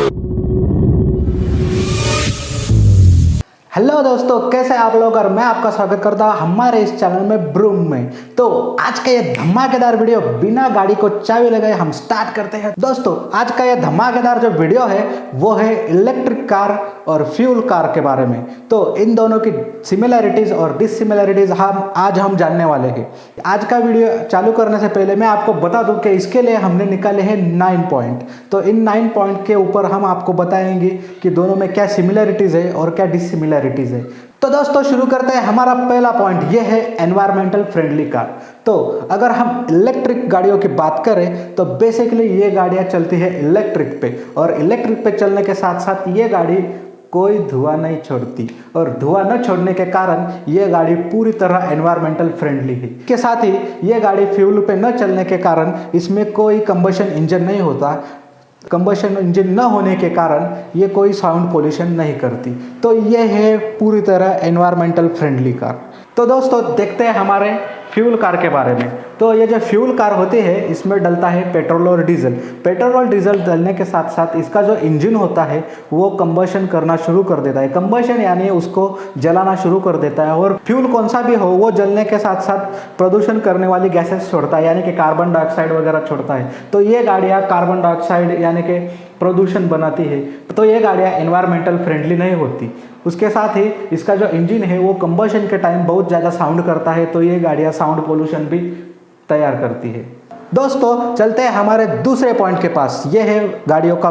Hello दोस्तों, कैसे आप लोग। और मैं आपका स्वागत करता हूं हमारे इस चैनल में ब्रूम में। तो आज का ये धमाकेदार वीडियो बिना गाड़ी को चाबी लगाए हम स्टार्ट करते हैं। दोस्तों, आज का ये धमाकेदार जो वीडियो है वो है इलेक्ट्रिक कार और फ्यूल कार के बारे में। तो इन दोनों की सिमिलैरिटीज और डिससिमिलैरिटीज हम जानने वाले हैं। आज का वीडियो चालू करने से पहले मैं आपको बता दूं कि इसके लिए हमने निकाले हैं 9 पॉइंट। तो इन 9 पॉइंट के ऊपर हम आपको बताएंगे कि दोनों में क्या सिमिलैरिटीज है और क्या डिससिमिलैरिटीज है। तो दोस्तों, शुरू करते हैं। हमारा पहला पॉइंट ये है एनवायरमेंटल फ्रेंडली कार। तो अगर हम इलेक्ट्रिक गाड़ियों की बात करें तो बेसिकली ये गाड़ियां चलती है इलेक्ट्रिक पे, और इलेक्ट्रिक पे चलने के साथ साथ ये गाड़ी कोई धुआं नहीं छोड़ती, और धुआं न छोड़ने के कारण ये गाड़ी पूरी तरह एनवायरमेंटल फ्रेंडली है। इसके साथ ही ये गाड़ी फ्यूल पे न चलने के कारण इसमें कोई कंबशन इंजन नहीं होता। कंबशन इंजन न होने के कारण ये कोई साउंड पोल्यूशन नहीं करती। तो ये है पूरी तरह एनवायरमेंटल फ्रेंडली कार। तो दोस्तों, देखते हैं हमारे फ्यूल कार के बारे में। तो ये जो फ्यूल कार होती है इसमें डलता है पेट्रोल और डीजल। पेट्रोल और डीजल डलने के साथ साथ इसका जो इंजन होता है वो कंबशन करना शुरू कर देता है। कंबशन यानी उसको जलाना शुरू कर देता है, और फ्यूल कौन सा भी हो वो जलने के साथ साथ प्रदूषण करने वाली गैसेस छोड़ता है, यानी कि कार्बन डाइऑक्साइड वगैरह छोड़ता है। तो ये गाड़ियाँ कार्बन डाइऑक्साइड यानी कि प्रदूषण बनाती है। तो ये गाड़ियाँ एनवायरमेंटल फ्रेंडली नहीं होती। उसके साथ ही इसका जो इंजन है वो कंबशन के टाइम बहुत ज़्यादा साउंड करता है। तो ये गाड़ियाँ साउंड पोल्यूशन भी तैयार करती है। दोस्तों, चलते हैं हमारे दूसरे पॉइंट के पास। ये है गाड़ियों का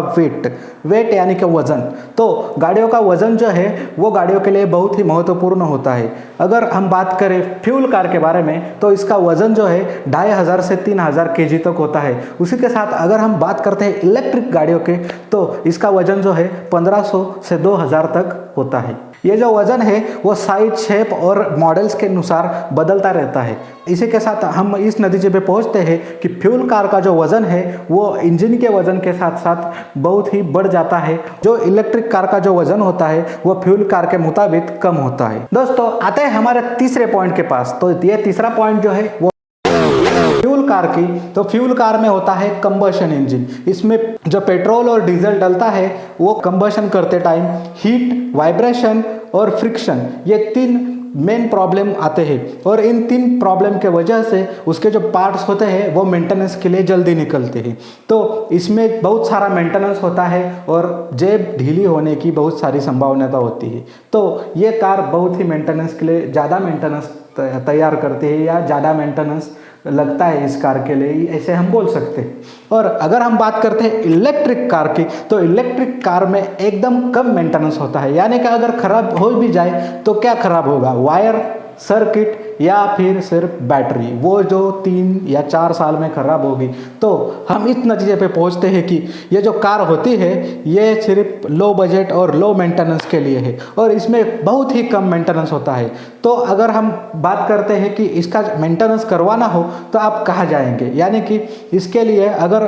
वेट यानी कि वज़न। तो गाड़ियों का वज़न जो है वो गाड़ियों के लिए बहुत ही महत्वपूर्ण होता है। अगर हम बात करें फ्यूल कार के बारे में तो इसका वज़न जो है 2500 से 3000 kg तक होता है। उसी के साथ अगर हम बात करते हैं इलेक्ट्रिक गाड़ियों के तो इसका वज़न जो है 1500 से 2000 तक होता है। ये जो वज़न है वो साइज, शेप और मॉडल्स के अनुसार बदलता रहता है। इसी के साथ हम इस नतीजे पे पहुंचते हैं कि फ्यूल कार का जो वज़न है वो इंजन के वज़न के साथ साथ बहुत ही बढ़ जाता है। जो इलेक्ट्रिक कार का जो वज़न होता है वो फ्यूल कार के मुताबिक कम होता है। दोस्तों, आते हैं हमारे तीसरे पॉइंट के पास। तो ये तीसरा पॉइंट जो है वो फ्यूल कार की। तो फ्यूल कार में होता है कंबशन इंजन। इसमें जो पेट्रोल और डीजल डलता है वो कंबशन करते टाइम हीट, वाइब्रेशन और फ्रिक्शन, ये 3 मेन प्रॉब्लम आते हैं। और इन 3 प्रॉब्लम के वजह से उसके जो पार्ट्स होते हैं वो मेंटेनेंस के लिए जल्दी निकलते हैं। तो इसमें बहुत सारा मेंटेनेंस होता है और जेब ढीली होने की बहुत सारी संभावना होती है। तो ये कार बहुत ही मेंटेनेंस के लिए ज़्यादा मेंटेनेंस तैयार करती है, या ज़्यादा मेंटेनेंस लगता है इस कार के लिए, ऐसे हम बोल सकते हैं। और अगर हम बात करते हैं इलेक्ट्रिक कार की तो इलेक्ट्रिक कार में एकदम कम मेंटेनेंस होता है। यानी कि अगर खराब हो भी जाए तो क्या खराब होगा, वायर, सर्किट या फिर सिर्फ बैटरी, वो जो 3 या 4 साल में खराब होगी। तो हम इस नतीजे पे पहुंचते हैं कि ये जो कार होती है ये सिर्फ लो बजट और लो मेंटेनेंस के लिए है, और इसमें बहुत ही कम मेंटेनेंस होता है। तो अगर हम बात करते हैं कि इसका मेंटेनेंस करवाना हो तो आप कहाँ जाएंगे, यानी कि इसके लिए अगर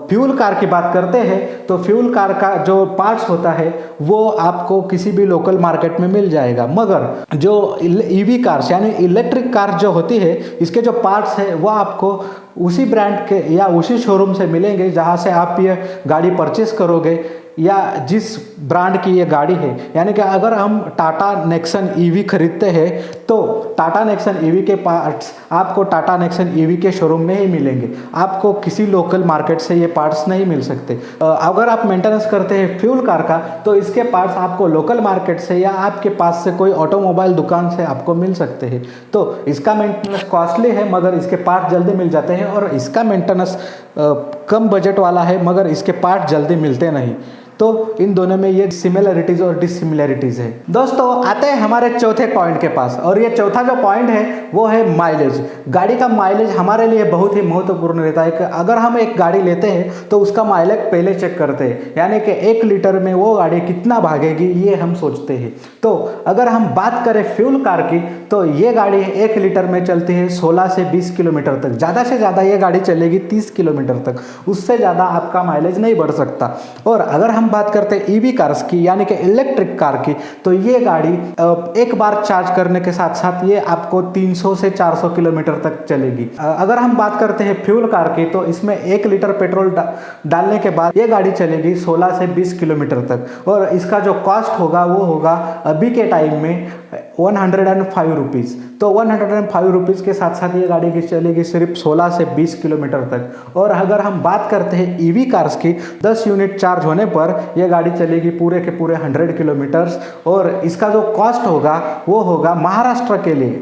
फ्यूल कार की बात करते हैं तो फ्यूल कार का जो पार्ट्स होता है वो आपको किसी भी लोकल मार्केट में मिल जाएगा। मगर जो ईवी कार्स यानी इलेक्ट्रिक कार जो होती है इसके जो पार्ट्स है वो आपको उसी ब्रांड के या उसी शोरूम से मिलेंगे जहाँ से आप ये गाड़ी परचेस करोगे, या जिस ब्रांड की ये गाड़ी है। यानी कि अगर हम टाटा नेक्सन ईवी खरीदते हैं तो टाटा नेक्सन ईवी के पार्ट्स आपको टाटा नेक्सन ईवी के शोरूम में ही मिलेंगे, आपको किसी लोकल मार्केट से ये पार्ट्स नहीं मिल सकते। अगर आप मेंटेनेंस करते हैं फ्यूल कार का तो इसके पार्ट्स आपको लोकल मार्केट से या आपके पास से कोई ऑटोमोबाइल दुकान से आपको मिल सकते हैं। तो इसका मेंटेनेंस कॉस्टली है मगर इसके पार्ट जल्दी मिल जाते हैं, और इसका मेंटेनेंस कम बजट वाला है मगर इसके पार्ट जल्दी मिलते नहीं। तो इन दोनों में ये सिमिलैरिटीज और डिससिमिलैरिटीज है। दोस्तों, आते हैं हमारे चौथे पॉइंट के पास, और ये चौथा जो पॉइंट है वो है माइलेज। गाड़ी का माइलेज हमारे लिए बहुत ही महत्वपूर्ण रहता है कि अगर हम एक गाड़ी लेते हैं तो उसका माइलेज पहले चेक करते हैं, यानी कि 1 लीटर में वो गाड़ी कितना भागेगी ये हम सोचते हैं। तो अगर हम बात करें फ्यूल कार की तो ये गाड़ी 1 लीटर में चलती है 16 से 20 किलोमीटर तक, ज़्यादा से ज़्यादा ये गाड़ी चलेगी 30 किलोमीटर तक, उससे ज़्यादा आपका माइलेज नहीं बढ़ सकता। और अगर हम हम बात करते हैं ईवी कार्स की यानी कि इलेक्ट्रिक कार की, तो ये गाड़ी एक बार चार्ज करने के साथ साथ ये आपको 300 से 400 किलोमीटर तक चलेगी। अगर हम बात करते हैं फ्यूल कार की, तो इसमें 1 लीटर पेट्रोल डालने के बाद ये गाड़ी चलेगी 16 से 20 किलोमीटर तक, और इसका जो कॉस्ट होगा वो होगा अभी के टाइम में 105 रुपीज़। तो 105 रुपीज़ के साथ साथ ये गाड़ी की चलेगी सिर्फ 16 से 20 किलोमीटर तक। और अगर हम बात करते हैं ईवी कार्स की, 10 यूनिट चार्ज होने पर ये गाड़ी चलेगी पूरे के पूरे 100 किलोमीटर्स, और इसका जो कॉस्ट होगा वो होगा महाराष्ट्र के लिए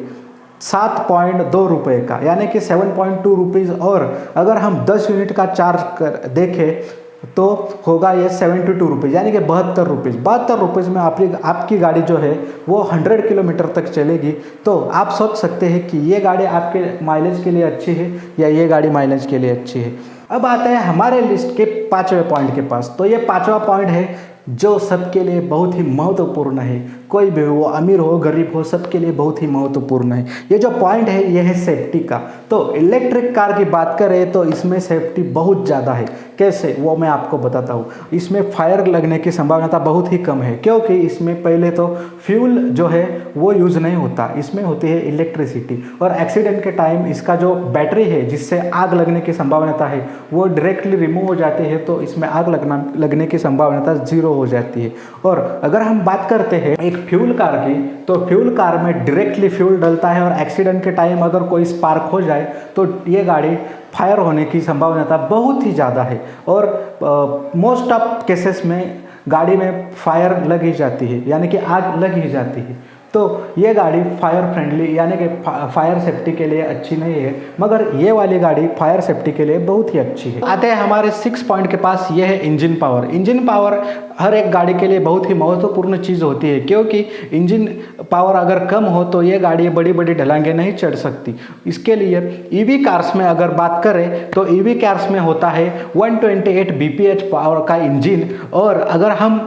7.2 रुपये का, यानी कि 7.2 रुपीज़। और अगर हम 10 यूनिट का चार्ज कर देखें तो होगा ये 72 रुपीज़, यानी कि 72 रुपीज़। 72 रुपीज़ में आपकी गाड़ी जो है वो 100 किलोमीटर तक चलेगी। तो आप सोच सकते हैं कि ये गाड़ी आपके माइलेज के लिए अच्छी है या ये गाड़ी माइलेज के लिए अच्छी है। अब आते हैं हमारे लिस्ट के 5वें पॉइंट के पास। तो ये 5वां पॉइंट है जो सबके लिए बहुत ही महत्वपूर्ण है, कोई भी हो, अमीर हो गरीब हो, सबके लिए बहुत ही महत्वपूर्ण है। ये जो पॉइंट है ये है सेफ्टी का। तो इलेक्ट्रिक कार की बात करें तो इसमें सेफ्टी बहुत ज़्यादा है। कैसे, वो मैं आपको बताता हूँ। इसमें फायर लगने की संभावना बहुत ही कम है, क्योंकि इसमें पहले तो फ्यूल जो है वो यूज़ नहीं होता, इसमें होती है इलेक्ट्रिसिटी। और एक्सीडेंट के टाइम इसका जो बैटरी है जिससे आग लगने की संभावना है वो डायरेक्टली रिमूव हो जाती है, तो इसमें आग लगने की संभावना 0 हो जाती है। और अगर हम बात करते हैं एक फ्यूल कार की, तो फ्यूल कार में डायरेक्टली फ्यूल डलता है, और एक्सीडेंट के टाइम अगर कोई स्पार्क हो जाए तो ये गाड़ी फायर होने की संभावना बहुत ही ज़्यादा है। और मोस्ट ऑफ केसेस में गाड़ी में फायर लग ही जाती है, यानी कि आग लग ही जाती है। तो ये गाड़ी फायर फ्रेंडली यानी कि फायर सेफ्टी के लिए अच्छी नहीं है, मगर ये वाली गाड़ी फायर सेफ्टी के लिए बहुत ही अच्छी है। आते हैं हमारे 6 पॉइंट के पास, ये है इंजन पावर। इंजन पावर हर एक गाड़ी के लिए बहुत ही महत्वपूर्ण चीज़ होती है, क्योंकि इंजन पावर अगर कम हो तो ये गाड़ी बड़ी बड़ी ढलांगे नहीं चढ़ सकती। इसके लिए ईवी कार्स में अगर बात करें तो ईवी कार्स में होता है 128 bph पावर का इंजन, और अगर हम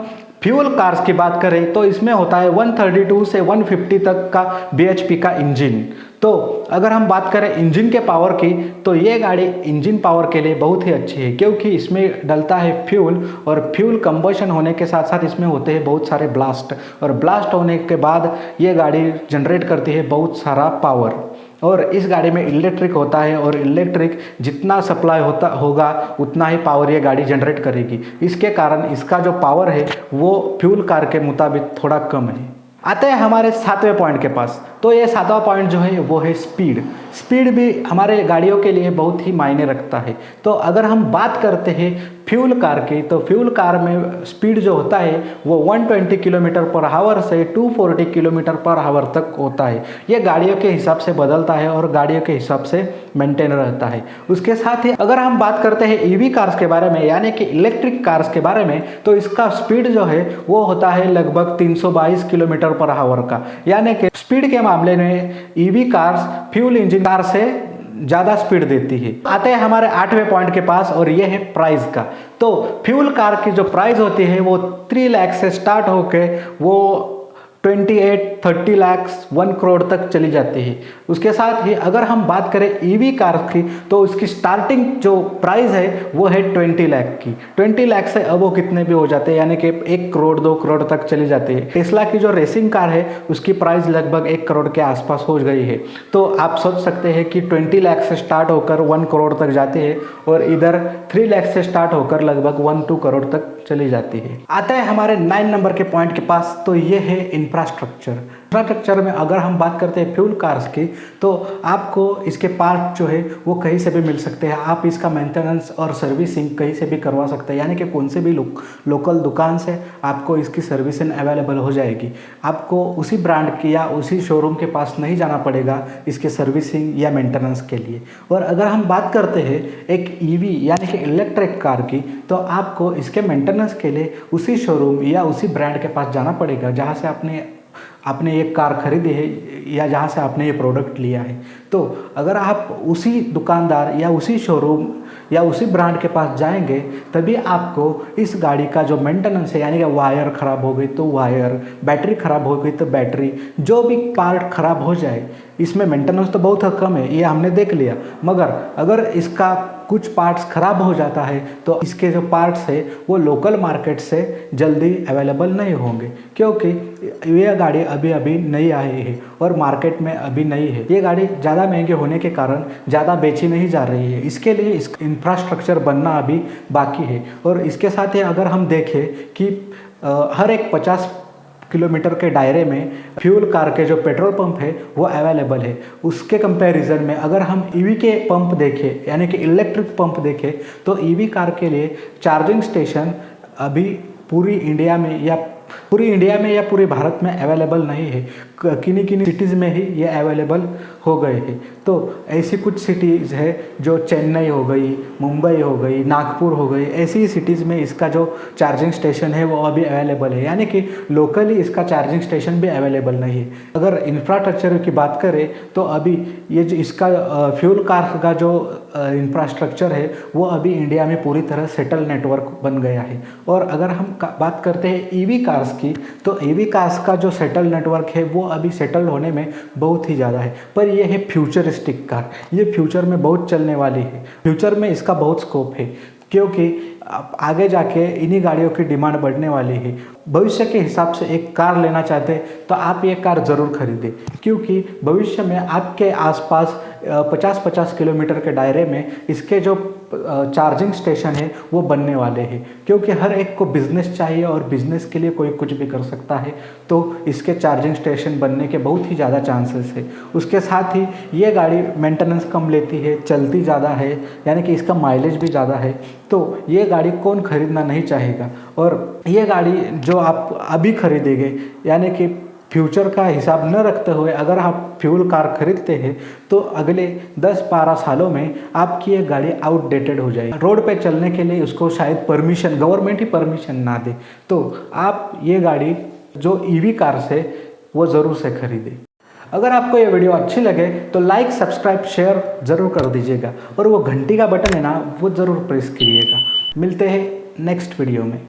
फ्यूल कार्स की बात करें तो इसमें होता है 132 से 150 तक का bhp का इंजन। तो अगर हम बात करें इंजन के पावर की, तो ये गाड़ी इंजन पावर के लिए बहुत ही अच्छी है, क्योंकि इसमें डलता है फ्यूल, और फ्यूल कंबशन होने के साथ साथ इसमें होते हैं बहुत सारे ब्लास्ट, और ब्लास्ट होने के बाद ये गाड़ी जनरेट करती है बहुत सारा पावर। और इस गाड़ी में इलेक्ट्रिक होता है, और इलेक्ट्रिक जितना सप्लाई होगा उतना ही पावर ये गाड़ी जनरेट करेगी। इसके कारण इसका जो पावर है वो फ्यूल कार के मुताबिक थोड़ा कम है। आते हैं हमारे 7वें पॉइंट के पास। तो ये 7वां पॉइंट जो है वो है स्पीड। स्पीड भी हमारे गाड़ियों के लिए बहुत ही मायने रखता है। तो अगर हम बात करते हैं फ्यूल कार की, तो फ्यूल कार में स्पीड जो होता है वो 120 किलोमीटर पर आवर से 240 किलोमीटर पर आवर तक होता है। ये गाड़ियों के हिसाब से बदलता है और गाड़ियों के हिसाब से मेंटेन रहता है। उसके साथ ही अगर हम बात करते हैं ईवी कार्स के बारे में, यानी कि इलेक्ट्रिक कार्स के बारे में, तो इसका स्पीड जो है वो होता है लगभग 322 किलोमीटर पर आवर का, यानी कि स्पीड के मामले में EV cars fuel engine car से ज़्यादा स्पीड देती है। आते हैं हमारे 8वें पॉइंट के पास, और ये है प्राइस का। तो फ्यूल कार की जो प्राइस होती है वो 3 लाख से स्टार्ट होके वो 28-30 लाख 1 करोड़ तक चली जाती है। उसके साथ ही अगर हम बात करें ईवी कार की, तो उसकी स्टार्टिंग जो प्राइस है वो है 20 लाख की। 20 लाख से अब वो कितने भी हो जाते हैं, यानी कि 1 करोड़ 2 करोड़ तक चली जाती है। टेस्ला की जो रेसिंग कार है उसकी प्राइस लगभग 1 करोड़ के आसपास हो गई है। तो आप सोच सकते हैं कि 20 लाख से स्टार्ट होकर 1 करोड़ तक जाती है, और इधर 3 लाख से स्टार्ट होकर लगभग 1-2 करोड़ तक चली जाती है। आता है हमारे 9 नंबर के पॉइंट के पास, तो ये है इंफ्रास्ट्रक्चर। इंफ्रास्ट्रक्चर में अगर हम बात करते हैं फ्यूल कार्स की, तो आपको इसके पार्ट जो है वो कहीं से भी मिल सकते हैं। आप इसका मेंटेनेंस और सर्विसिंग कहीं से भी करवा सकते हैं, यानी कि कौन से भी लोकल दुकान से आपको इसकी सर्विसिंग अवेलेबल हो जाएगी। आपको उसी ब्रांड की या उसी शोरूम के पास नहीं जाना पड़ेगा इसके सर्विसिंग या मेंटेनेंस के लिए। और अगर हम बात करते हैं एक ईवी यानी कि इलेक्ट्रिक कार की, तो आपको इसके मेंटेनेंस के लिए उसी शोरूम या उसी ब्रांड के पास जाना पड़ेगा जहाँ से आपने ये कार खरीदी है या जहाँ से आपने ये प्रोडक्ट लिया है। तो अगर आप उसी दुकानदार या उसी शोरूम या उसी ब्रांड के पास जाएंगे तभी आपको इस गाड़ी का जो मेंटेनेंस है, यानी कि वायर ख़राब हो गई तो वायर, बैटरी ख़राब हो गई तो बैटरी, जो भी पार्ट ख़राब हो जाए, इसमें मेंटेनेंस तो बहुत कम है, ये हमने देख लिया, मगर अगर इसका कुछ पार्ट्स ख़राब हो जाता है तो इसके जो पार्ट्स है वो लोकल मार्केट से जल्दी अवेलेबल नहीं होंगे, क्योंकि यह गाड़ी अभी अभी नई आई है और मार्केट में अभी नई है। ये गाड़ी ज़्यादा महंगे होने के कारण ज़्यादा बेची नहीं जा रही है, इसके लिए इस इंफ्रास्ट्रक्चर बनना अभी बाकी है। और इसके साथ ही अगर हम देखें कि हर एक 50 किलोमीटर के दायरे में फ्यूल कार के जो पेट्रोल पंप है वो अवेलेबल है। उसके कंपैरिजन में अगर हम ईवी के पंप देखें, यानी कि इलेक्ट्रिक पंप देखें, तो ईवी कार के लिए चार्जिंग स्टेशन अभी पूरी इंडिया में या पूरे भारत में अवेलेबल नहीं है। किन्हीं सिटीज़ में ही ये अवेलेबल हो गए हैं। तो ऐसी कुछ सिटीज़ है जो चेन्नई हो गई, मुंबई हो गई, नागपुर हो गई, ऐसी सिटीज़ में इसका जो चार्जिंग स्टेशन है वो अभी अवेलेबल है, यानी कि लोकली इसका चार्जिंग स्टेशन भी अवेलेबल नहीं है। अगर इंफ्रास्ट्रक्चर की बात करें तो अभी ये जो इसका फ्यूल कार का जो इंफ्रास्ट्रक्चर है वो अभी इंडिया में पूरी तरह सेटल नेटवर्क बन गया है। और अगर हम बात करते हैं ईवी कार्स की, तो ईवी कार्स का जो सेटल नेटवर्क है वो अभी सेटल होने में बहुत ही ज़्यादा है, पर ये है फ्यूचरिस्टिक कार, ये फ्यूचर में बहुत चलने वाली है, फ्यूचर में इसका बहुत स्कोप है, क्योंकि आगे जाके इन्हीं गाड़ियों की डिमांड बढ़ने वाली है। भविष्य के हिसाब से एक कार लेना चाहते हैं तो आप ये कार ज़रूर खरीदें, क्योंकि भविष्य में आपके आसपास 50-50 किलोमीटर के दायरे में इसके जो चार्जिंग स्टेशन है वो बनने वाले हैं, क्योंकि हर एक को बिज़नेस चाहिए और बिज़नेस के लिए कोई कुछ भी कर सकता है, तो इसके चार्जिंग स्टेशन बनने के बहुत ही ज़्यादा चांसेस है। उसके साथ ही ये गाड़ी मेंटेनेंस कम लेती है, चलती ज़्यादा है, यानी कि इसका माइलेज भी ज़्यादा है, तो ये गाड़ी कौन खरीदना नहीं चाहेगा। और ये गाड़ी जो आप अभी खरीदेंगे, यानी कि फ्यूचर का हिसाब न रखते हुए अगर आप फ्यूल कार खरीदते हैं तो अगले 10-12 सालों में आपकी ये गाड़ी आउटडेटेड हो जाएगी। रोड पे चलने के लिए उसको शायद परमिशन, गवर्नमेंट ही परमिशन ना दे, तो आप ये गाड़ी जो ईवी कार्स है वो ज़रूर से खरीदें। अगर आपको ये वीडियो अच्छी लगे तो लाइक, सब्सक्राइब, शेयर ज़रूर कर दीजिएगा और वो घंटी का बटन है ना वो ज़रूर प्रेस कीजिएगा। मिलते हैं नेक्स्ट वीडियो में।